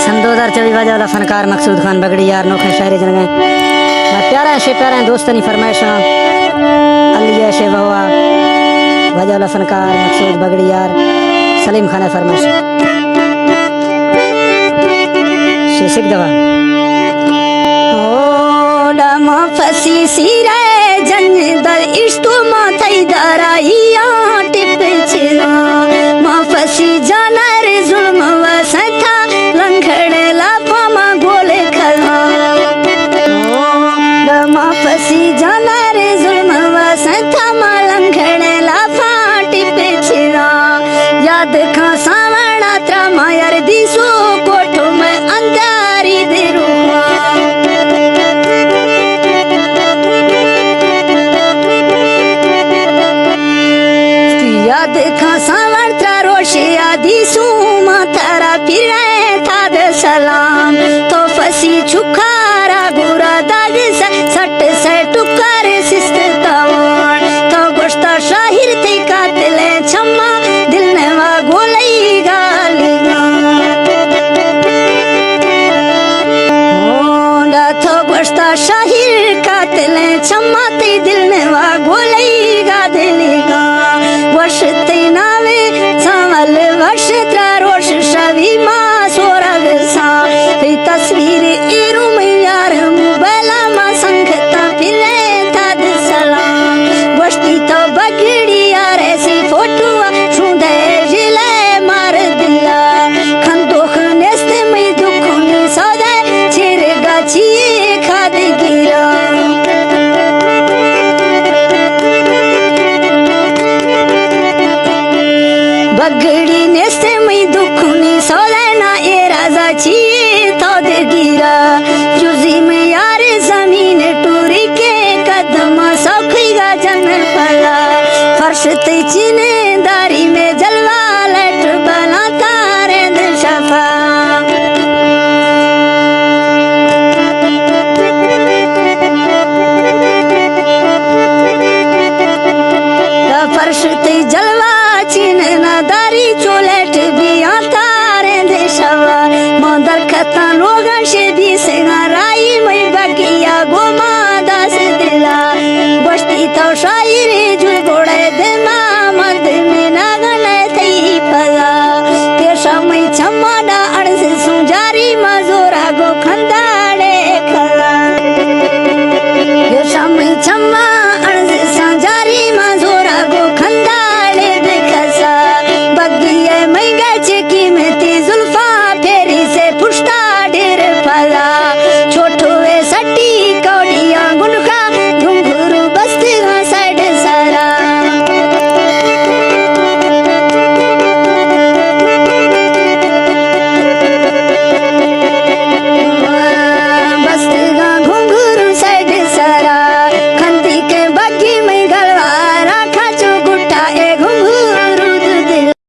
सन 2024 वजह वाला फनकार मकसूद खान बगड़ी यार नोखे शायरी जन गए प्यारा शे प्यारा दोस्तनी फरमाइश अलिया शे बहुआ वजह वाला फनकार मकसूद बगड़ी यार सलीम खान फरमाइश शे सिक दवा ओ डमा फसी सिरे जन दर इश्क मा थई दराइया टिप छिना मा फसी जानर जुल्म वसथा लंघड़े लापा मा गोले खला ओ डमा फसी जानर जुल्म वसथा मा लंघड़े लापा टिप छिना याद खा सावणा त्रमा यार दिसो कोठो में अंधारी दिरू याद खा सावंत्रा रोशे आदि सुमा थारा फिरे था दे सलाम तो फसी छुखारा गुरा दाग सट से टुकर सिस्त तवान तो गोश्ता शाहिर थे कातिले छम्मा